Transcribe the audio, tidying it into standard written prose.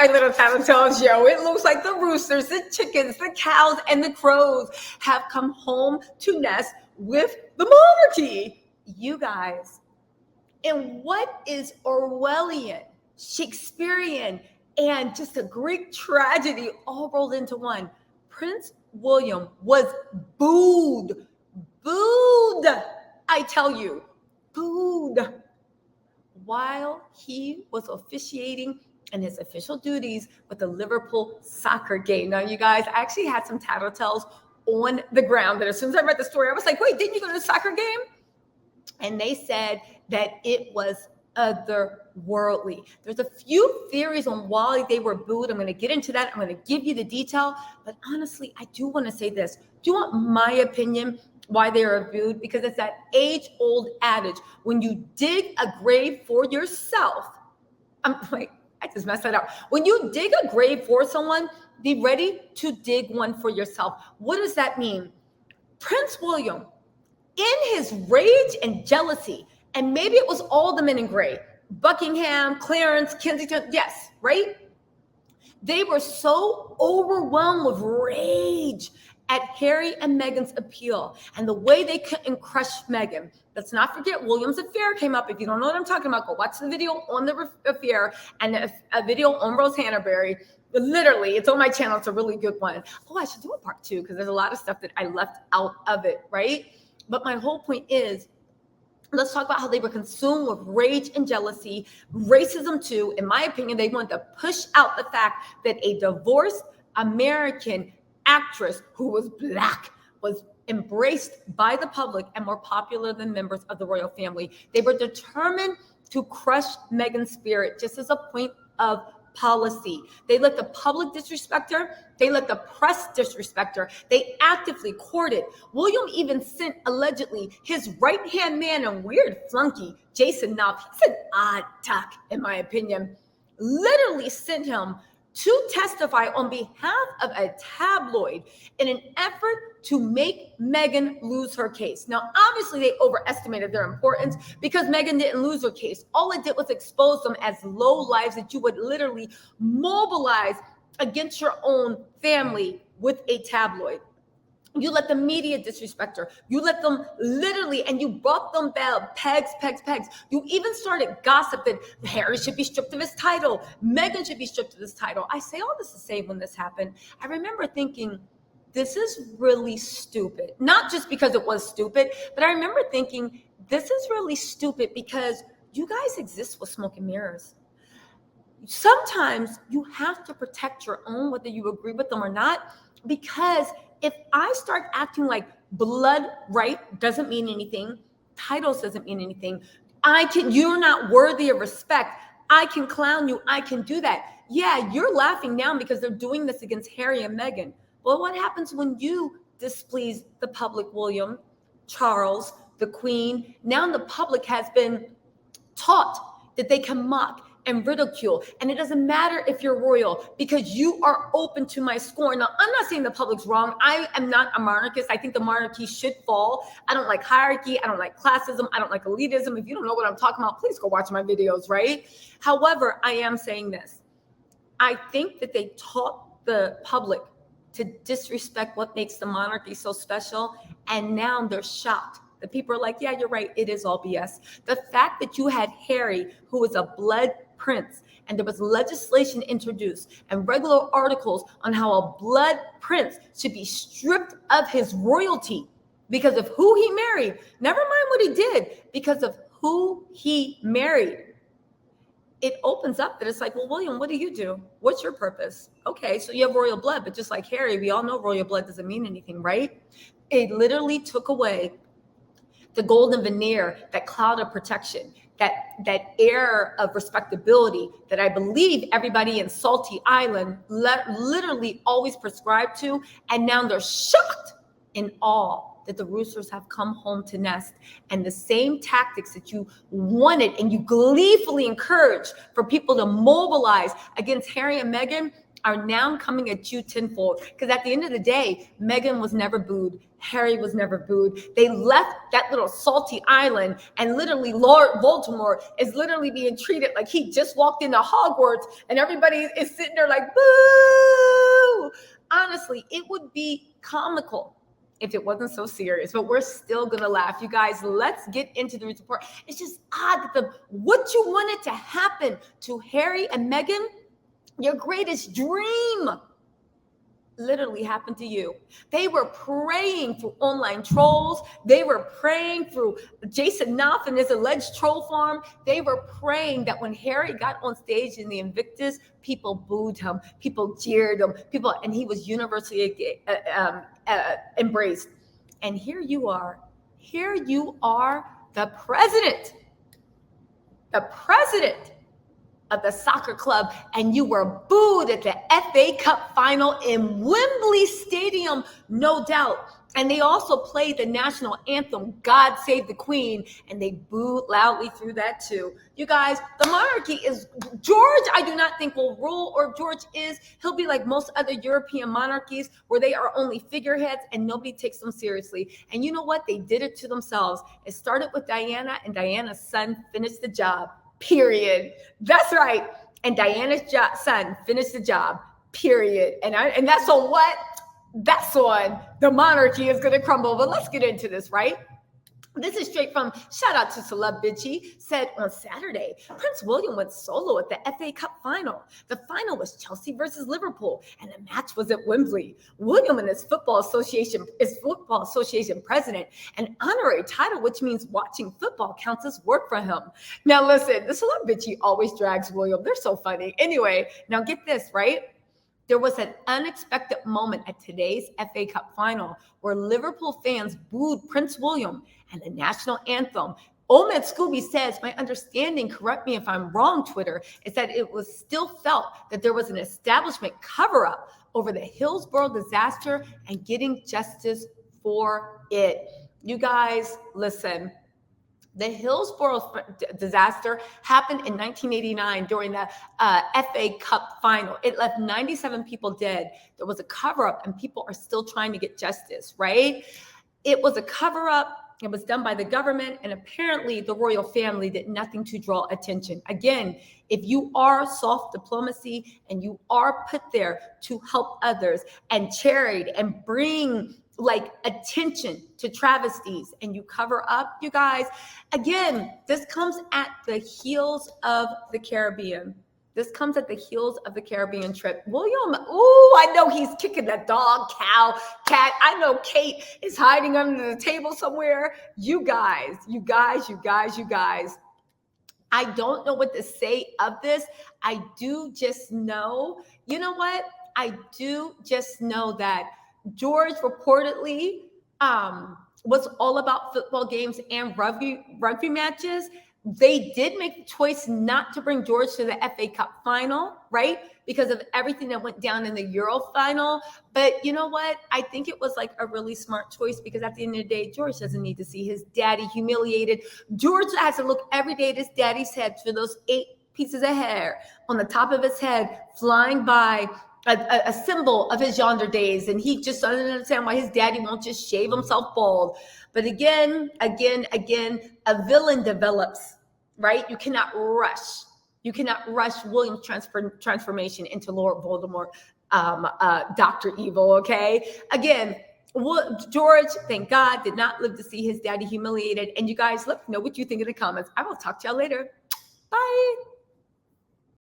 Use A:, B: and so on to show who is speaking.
A: my little title tells you, it looks like the roosters, the chickens, the cows, and the crows have come home to nest with the monarchy. You guys, and what is Orwellian, Shakespearean, and just a Greek tragedy all rolled into one? Prince William was booed. I tell you, booed while he was officiating in his official duties with the Liverpool soccer game. Now, you guys, I actually had some tattletales on the ground that as soon as I read the story, I was like, wait, didn't you go to the soccer game? And they said that it was otherworldly. There's a few theories on why they were booed. I'm going to get into that. I'm going to give you the detail. But honestly, I do want to say this. Do you want my opinion why they are booed? Because it's that age-old adage. When you dig a grave for yourself, I'm like, I just messed that up. When you dig a grave for someone, be ready to dig one for yourself. What does that mean? Prince William, in his rage and jealousy, and maybe it was all the men in gray, Buckingham, Clarence, Kensington, yes, right? They were so overwhelmed with rage at Harry and Meghan's appeal and the way they couldn't crush Meghan. Let's not forget William's affair came up. If you don't know what I'm talking about, go watch the video on the affair and a video on Rose Hannaberry. Literally, it's on my channel. It's a really good one. Oh, I should do a part 2 because there's a lot of stuff that I left out of it, right? But my whole point is, let's talk about how they were consumed with rage and jealousy, racism too. In my opinion, they wanted to push out the fact that a divorced American actress who was Black was embraced by the public and more popular than members of the royal family. They were determined to crush Meghan's spirit just as a point of policy. They let the public disrespect her. They let the press disrespect her. They actively courted. William even sent, allegedly, his right-hand man and weird flunky, Jason Knopf, he's an odd duck, in my opinion, literally sent him to testify on behalf of a tabloid in an effort to make Meghan lose her case. Now, obviously, they overestimated their importance because Meghan didn't lose her case. All it did was expose them as low lives that you would literally mobilize against your own family with a tabloid. You let the media disrespect her. You let them literally, and you brought them pegs. You even started gossip that Harry should be stripped of his title. Meghan should be stripped of his title. I say all this to say when this happened, I remember thinking, this is really stupid. Not just because it was stupid, but I remember thinking, this is really stupid because you guys exist with smoke and mirrors. Sometimes you have to protect your own, whether you agree with them or not, because if I start acting like blood right doesn't mean anything, titles doesn't mean anything, you're not worthy of respect, I can clown you, I can do that. Yeah, you're laughing now because they're doing this against Harry and Meghan. But what happens when you displease the public, William, Charles, the Queen? Now the public has been taught that they can mock and ridicule. And it doesn't matter if you're royal because you are open to my scorn. Now, I'm not saying the public's wrong. I am not a monarchist. I think the monarchy should fall. I don't like hierarchy. I don't like classism. I don't like elitism. If you don't know what I'm talking about, please go watch my videos, right? However, I am saying this. I think that they taught the public to disrespect what makes the monarchy so special. And now they're shocked. The people are like, yeah, you're right. It is all BS. The fact that you had Harry, who was a blood prince, and there was legislation introduced and regular articles on how a blood prince should be stripped of his royalty because of who he married. Never mind what he did, because of who he married. It opens up that it's like, well, William, what do you do? What's your purpose? Okay, so you have royal blood, but just like Harry, we all know royal blood doesn't mean anything, right? It literally took away the golden veneer, that cloud of protection, that air of respectability that I believe everybody in Salty Island literally always prescribed to. And now they're shocked in awe that the roosters have come home to nest. And the same tactics that you wanted and you gleefully encouraged for people to mobilize against Harry and Meghan are now coming at you tenfold. Because at the end of the day, Meghan was never booed. Harry was never booed. They left that little salty island, and literally Lord Voldemort is literally being treated like he just walked into Hogwarts, and everybody is sitting there like, boo! Honestly, it would be comical if it wasn't so serious, but we're still gonna laugh. You guys, let's get into the report. It's just odd that what you wanted to happen to Harry and Meghan, your greatest dream, literally happened to you. They were praying through online trolls. They were praying through Jason Knopf and his alleged troll farm. They were praying that when Harry got on stage in the Invictus, people booed him, people jeered him, and he was universally embraced. And here you are, the president of the soccer club, and you were booed at the FA Cup final in Wembley Stadium, no doubt. And they also played the national anthem, God Save the Queen, and they booed loudly through that too. You guys, the monarchy is, George, I do not think will rule, or George he'll be like most other European monarchies where they are only figureheads and nobody takes them seriously. And you know what? They did it to themselves. It started with Diana, and Diana's son finished the job. Period. That's right. And Diana's son finished the job. Period. And that's on what? That's on the monarchy is going to crumble. But let's get into this, right? This is straight from, shout out to Celeb Bitchy, said on Saturday, Prince William went solo at the FA Cup final. The final was Chelsea versus Liverpool, and the match was at Wembley. William and his football association president, an honorary title, which means watching football counts as work for him. Now listen, the Celeb Bitchy always drags William. They're so funny. Anyway, now get this, right? There was an unexpected moment at today's FA Cup final where Liverpool fans booed Prince William and the national anthem. Old Man Scooby says, my understanding, correct me if I'm wrong, Twitter, is that it was still felt that there was an establishment cover-up over the Hillsborough disaster and getting justice for it. You guys, listen. The Hillsborough disaster happened in 1989 during the FA Cup final. It left 97 people dead. There was a cover-up, and people are still trying to get justice, right? It was a cover-up. It was done by the government, and apparently the royal family did nothing to draw attention. Again, if you are soft diplomacy and you are put there to help others and charity and bring attention to travesties, and you cover up, you guys, again, this comes at the heels of the Caribbean. This comes at the heels of the Caribbean trip. William, I know he's kicking that dog, cow, cat. I know Kate is hiding under the table somewhere. You guys. I don't know what to say of this. I do just know, you know what? I do just know that George reportedly was all about football games and rugby matches. They did make the choice not to bring George to the FA Cup final, right? Because of everything that went down in the Euro final. But you know what? I think it was a really smart choice, because at the end of the day, George doesn't need to see his daddy humiliated. George has to look every day at his daddy's head for those 8 pieces of hair on the top of his head flying by, a symbol of his yonder days, and he just doesn't understand why his daddy won't just shave himself bald. But again, a villain develops, right? You cannot rush William's transformation into Lord Voldemort, Dr. Evil, okay? Again, George, thank God, did not live to see his daddy humiliated. And you guys, let me know what you think in the comments. I will talk to y'all later. Bye.